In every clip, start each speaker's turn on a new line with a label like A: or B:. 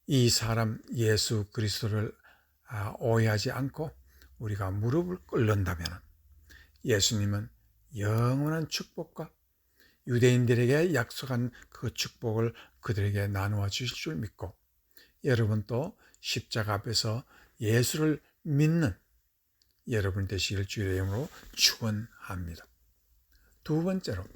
A: 이 사람 예수 그리스도를 오해하지 않고 우리가 무릎을 꿇는다면 예수님은 영원한 축복과 유대인들에게 약속한 그 축복을 그들에게 나누어 주실 줄 믿고, 여러분도 십자가 앞에서 예수를 믿는 여러분 되시길 주의 이름으로 축원합니다. 두 번째로,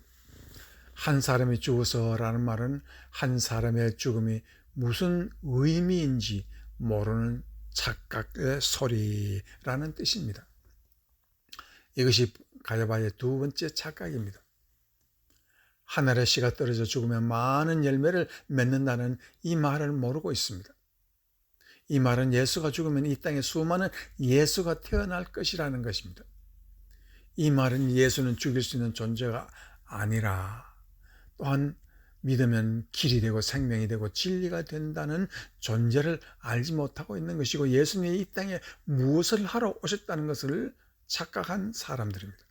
A: 한 사람이 죽어서라는 말은 한 사람의 죽음이 무슨 의미인지 모르는 착각의 소리라는 뜻입니다. 이것이 가야바의 두 번째 착각입니다. 하늘의 씨가 떨어져 죽으면 많은 열매를 맺는다는 이 말을 모르고 있습니다. 이 말은 예수가 죽으면 이 땅에 수많은 예수가 태어날 것이라는 것입니다. 이 말은 예수는 죽일 수 있는 존재가 아니라 또한 믿으면 길이 되고 생명이 되고 진리가 된다는 존재를 알지 못하고 있는 것이고, 예수님이 이 땅에 무엇을 하러 오셨다는 것을 착각한 사람들입니다.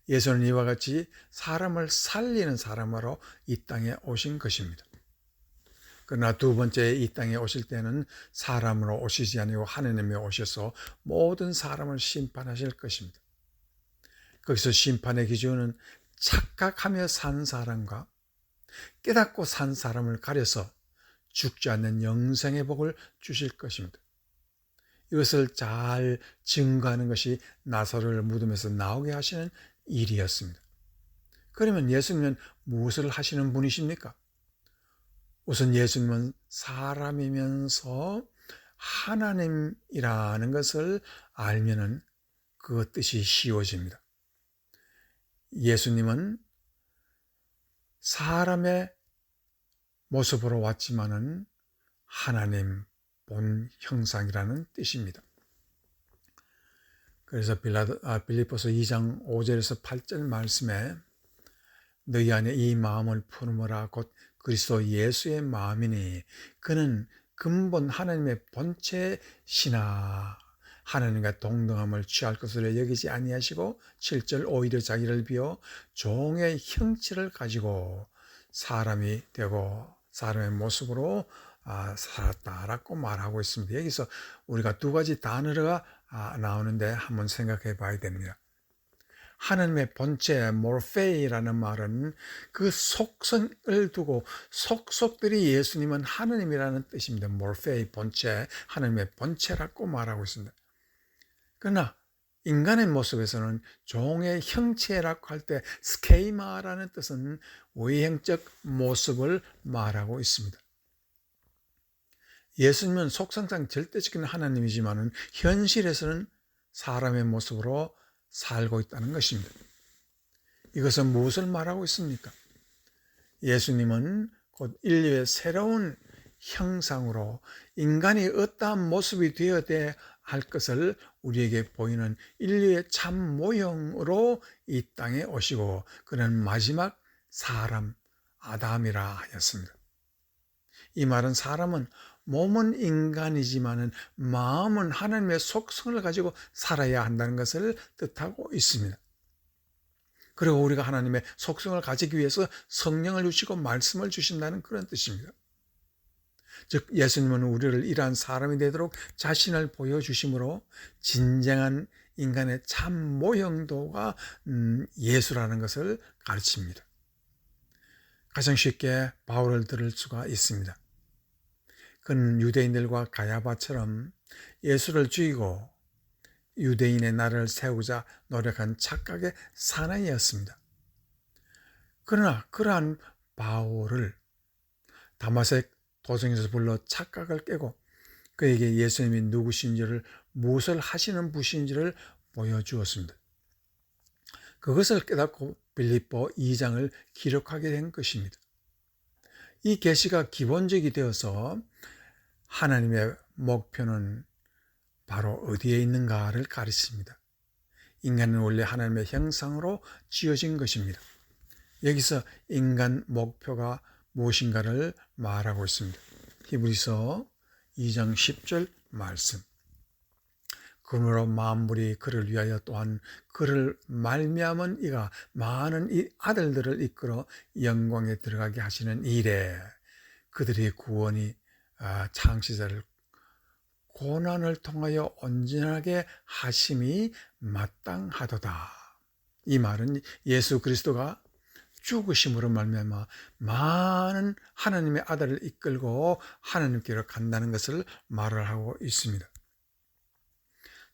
A: 예수는 이와 같이 사람을 살리는 사람으로 이 땅에 오신 것입니다. 그러나 두 번째 이 땅에 오실 때는 사람으로 오시지 아니고 하느님이 오셔서 모든 사람을 심판하실 것입니다. 거기서 심판의 기준은 착각하며 산 사람과 깨닫고 산 사람을 가려서 죽지 않는 영생의 복을 주실 것입니다. 이것을 잘 증거하는 것이 나사로를 무덤에서 나오게 하시는 일이었습니다. 그러면 예수님은 무엇을 하시는 분이십니까? 우선 예수님은 사람이면서 하나님이라는 것을 알면은 그 뜻이 쉬워집니다. 예수님은 사람의 모습으로 왔지만은 하나님 본 형상이라는 뜻입니다. 그래서 빌립보서 2장 5절에서 8절 말씀에 너희 안에 이 마음을 품으라 곧 그리스도 예수의 마음이니 그는 근본 하나님의 본체시나 하나님과 동등함을 취할 것으로 여기지 아니하시고 7절 오히려 자기를 비워 종의 형체를 가지고 사람이 되고 사람의 모습으로 살았다라고 말하고 있습니다. 여기서 우리가 두 가지 단어가 나오는데 한번 생각해 봐야 됩니다. 하나님의 본체, 모르페이라는 말은 그 속성을 두고 속속들이 예수님은 하나님이라는 뜻입니다. 모르페이, 본체, 하나님의 본체라고 말하고 있습니다. 그러나 인간의 모습에서는 종의 형체라고 할 때 스케이마라는 뜻은 외형적 모습을 말하고 있습니다. 예수님은 속성상 절대적인 하나님이지만 현실에서는 사람의 모습으로 살고 있다는 것입니다. 이것은 무엇을 말하고 있습니까? 예수님은 곧 인류의 새로운 형상으로 인간이 어떠한 모습이 되어야 할 것을 우리에게 보이는 인류의 참 모형으로 이 땅에 오시고 그는 마지막 사람 아담이라 하였습니다. 이 말은 사람은 몸은 인간이지만 마음은 하나님의 속성을 가지고 살아야 한다는 것을 뜻하고 있습니다. 그리고 우리가 하나님의 속성을 가지기 위해서 성령을 주시고 말씀을 주신다는 그런 뜻입니다. 즉 예수님은 우리를 이러한 사람이 되도록 자신을 보여주심으로 진정한 인간의 참 모형도가 예수라는 것을 가르칩니다. 가장 쉽게 바울을 들을 수가 있습니다. 그는 유대인들과 가야바처럼 예수를 죽이고 유대인의 나라를 세우자 노력한 착각의 사나이였습니다. 그러나 그러한 바울을 다마색 도성에서 불러 착각을 깨고 그에게 예수님이 누구신지를 무엇을 하시는 분이신지를 보여주었습니다. 그것을 깨닫고 빌립보 2장을 기록하게 된 것입니다. 이 계시가 기본적이 되어서 하나님의 목표는 바로 어디에 있는가를 가르칩니다. 인간은 원래 하나님의 형상으로 지어진 것입니다. 여기서 인간 목표가 무엇인가를 말하고 있습니다. 히브리서 2장 10절 말씀. 그러므로 만물이 그를 위하여 또한 그를 말미암은 이가 많은 이 아들들을 이끌어 영광에 들어가게 하시는 일에 그들의 구원이 창시자를 고난을 통하여 온전하게 하심이 마땅하도다. 이 말은 예수 그리스도가 죽으심으로 말미암아 많은 하나님의 아들을 이끌고 하나님께로 간다는 것을 말을 하고 있습니다.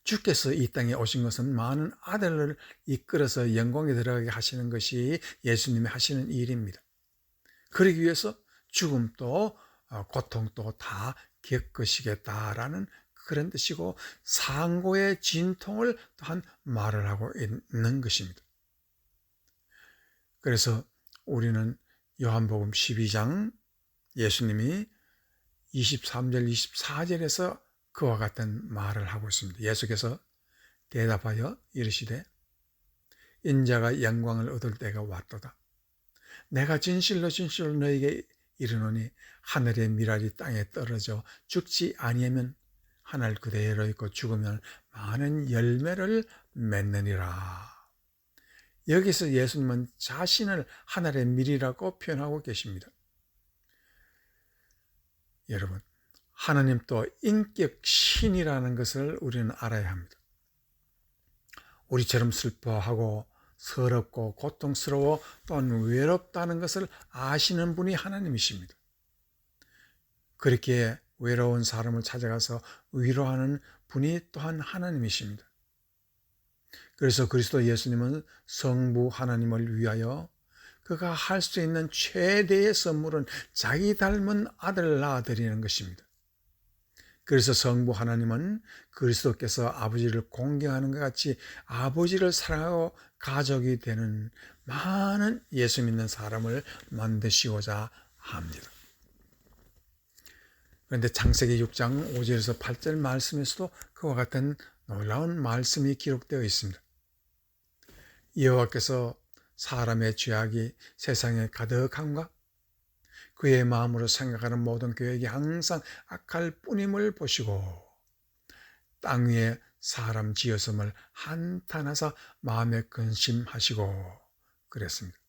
A: 주께서 이 땅에 오신 것은 많은 아들을 이끌어서 영광에 들어가게 하시는 것이 예수님이 하시는 일입니다. 그러기 위해서 죽음도 고통도 다 겪으시겠다라는 그런 뜻이고, 상고의 진통을 또한 말을 하고 있는 것입니다. 그래서 우리는 요한복음 12장 예수님이 23절 24절에서 그와 같은 말을 하고 있습니다. 예수께서 대답하여 이르시되 인자가 영광을 얻을 때가 왔도다. 내가 진실로 진실로 너에게 이르노니 하늘의 미랄이 땅에 떨어져 죽지 아니하면 하늘 그대로 있고 죽으면 많은 열매를 맺느니라. 여기서 예수님은 자신을 하늘의 밀이라고 표현하고 계십니다. 여러분, 하나님 또 인격 신이라는 것을 우리는 알아야 합니다. 우리처럼 슬퍼하고 서럽고 고통스러워 또한 외롭다는 것을 아시는 분이 하나님이십니다. 그렇게 외로운 사람을 찾아가서 위로하는 분이 또한 하나님이십니다. 그래서 그리스도 예수님은 성부 하나님을 위하여 그가 할 수 있는 최대의 선물은 자기 닮은 아들을 낳아드리는 것입니다. 그래서 성부 하나님은 그리스도께서 아버지를 공경하는 것 같이 아버지를 사랑하고 가족이 되는 많은 예수 믿는 사람을 만드시고자 합니다. 그런데 창세기 6장 5절에서 8절 말씀에서도 그와 같은 놀라운 말씀이 기록되어 있습니다. 여호와께서 사람의 죄악이 세상에 가득함과 그의 마음으로 생각하는 모든 계획이 항상 악할 뿐임을 보시고 땅 위에 사람 지었음을 한탄하사 마음에 근심하시고 그랬습니다.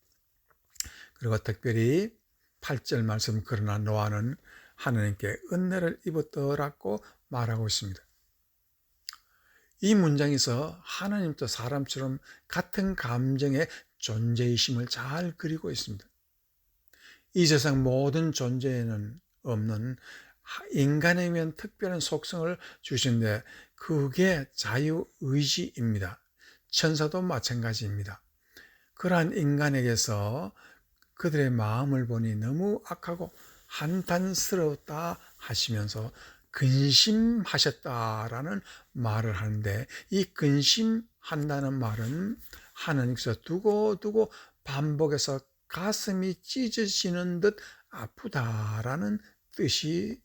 A: 그리고 특별히 8절 말씀, 그러나 노아는 하나님께 은혜를 입었더라고 말하고 있습니다. 이 문장에서 하나님도 사람처럼 같은 감정의 존재이심을 잘 그리고 있습니다. 이 세상 모든 존재에는 없는 인간에 위한 특별한 속성을 주신데 그게 자유의지입니다. 천사도 마찬가지입니다. 그러한 인간에게서 그들의 마음을 보니 너무 악하고 한탄스럽다 하시면서 근심하셨다라는 말을 하는데, 이 근심한다는 말은 하나님께서 두고두고 반복해서 가슴이 찢어지는 듯 아프다라는 뜻이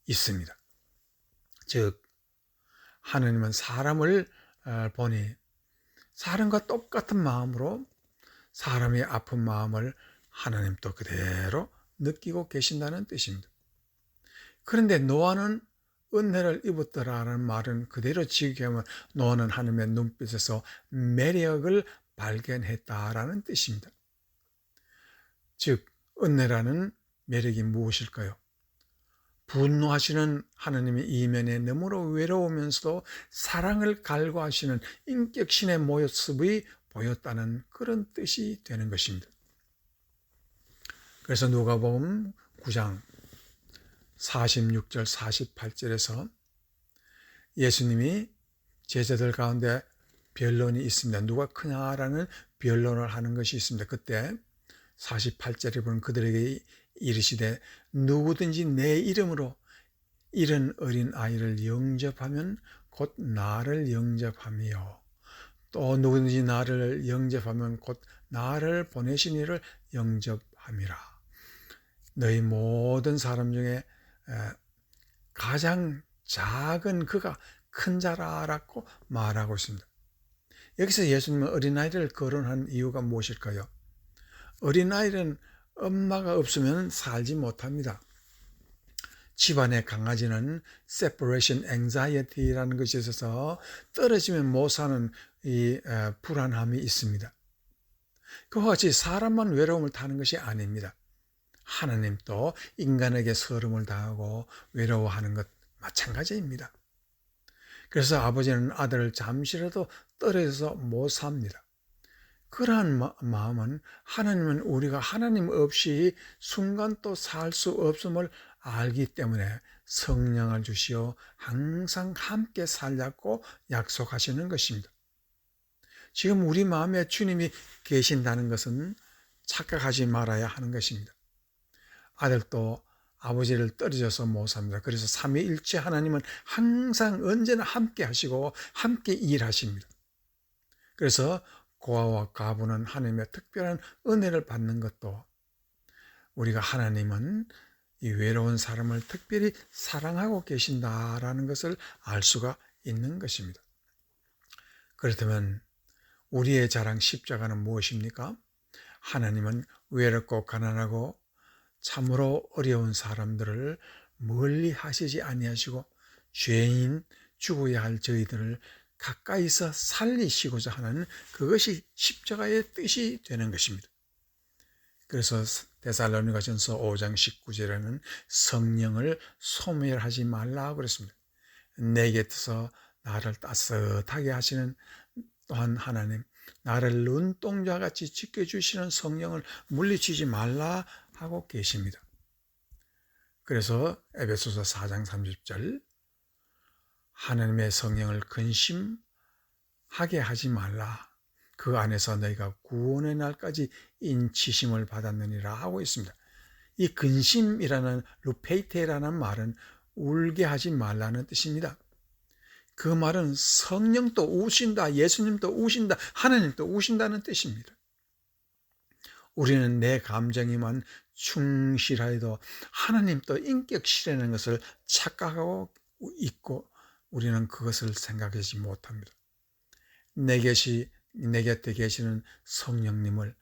A: 있습니다. 즉 하나님은 사람을 보니 사람과 똑같은 마음으로 사람의 아픈 마음을 하나님도 그대로 느끼고 계신다는 뜻입니다. 그런데 노아는 은혜를 입었더라는 말은 그대로 지키면 노아는 하나님의 눈빛에서 매력을 발견했다라는 뜻입니다. 즉 은혜라는 매력이 무엇일까요? 분노하시는 하나님의 이면에 너무나 외로우면서도 사랑을 갈구하시는 인격신의 모습이 보였다는 그런 뜻이 되는 것입니다. 그래서 누가복음 9장 46절 48절에서 예수님이 제자들 가운데 변론이 있습니다. 누가 크냐라는 변론을 하는 것이 있습니다. 그때 48절에 보면 그들에게 이르시되 누구든지 내 이름으로 이런 어린 아이를 영접하면 곧 나를 영접하며 또 누구든지 나를 영접하면 곧 나를 보내신 이를 영접함이라. 너희 모든 사람 중에 가장 작은 그가 큰 자라라고 말하고 있습니다. 여기서 예수님은 어린아이를 거론한 이유가 무엇일까요? 어린아이는 엄마가 없으면 살지 못합니다. 집안의 강아지는 separation anxiety라는 것이 있어서 떨어지면 못 사는 이 불안함이 있습니다. 그와 같이 사람만 외로움을 타는 것이 아닙니다. 하나님도 인간에게 서름을 당하고 외로워하는 것 마찬가지입니다. 그래서 아버지는 아들을 잠시라도 떨어져서 못 삽니다. 그러한 마음은 하나님은 우리가 하나님 없이 순간도 살 수 없음을 알기 때문에 성령을 주시어 항상 함께 살자고 약속하시는 것입니다. 지금 우리 마음에 주님이 계신다는 것은 착각하지 말아야 하는 것입니다. 아들도 아버지를 떨어져서 못 삽니다. 그래서 삼위일체 하나님은 항상 언제나 함께 하시고 함께 일하십니다. 그래서 고아와 과부는 하나님의 특별한 은혜를 받는 것도 우리가 하나님은 이 외로운 사람을 특별히 사랑하고 계신다라는 것을 알 수가 있는 것입니다. 그렇다면 우리의 자랑 십자가는 무엇입니까? 하나님은 외롭고 가난하고 참으로 어려운 사람들을 멀리 하시지 아니하시고 죄인 죽어야 할 저희들을 가까이서 살리시고자 하는 그것이 십자가의 뜻이 되는 것입니다. 그래서 데살로니가전서 5장 19절에는 성령을 소멸하지 말라고 그랬습니다. 내 곁에서 나를 따뜻하게 하시는 또한 하나님, 나를 눈동자 같이 지켜주시는 성령을 물리치지 말라 하고 계십니다. 그래서 에베소서 4장 30절 하나님의 성령을 근심하게 하지 말라. 그 안에서 너희가 구원의 날까지 인치심을 받았느니라 하고 있습니다. 이 근심이라는 루페이테라는 말은 울게 하지 말라는 뜻입니다. 그 말은 성령도 우신다, 예수님도 우신다, 하나님도 우신다는 뜻입니다. 우리는 내 감정에만 충실하여도 하나님도 인격실현하는 것을 착각하고 있고 우리는 그것을 생각하지 못합니다. 내 곁에 계시는 성령님을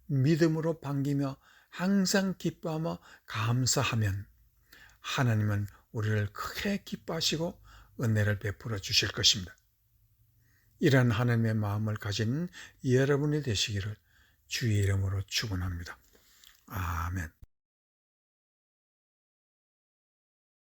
A: 믿음으로 반기며 항상 기뻐하며 감사하면 하나님은 우리를 크게 기뻐하시고 은혜를 베풀어 주실 것입니다. 이러한 하나님의 마음을 가진 여러분이 되시기를 주의 이름으로 축원합니다. 아멘.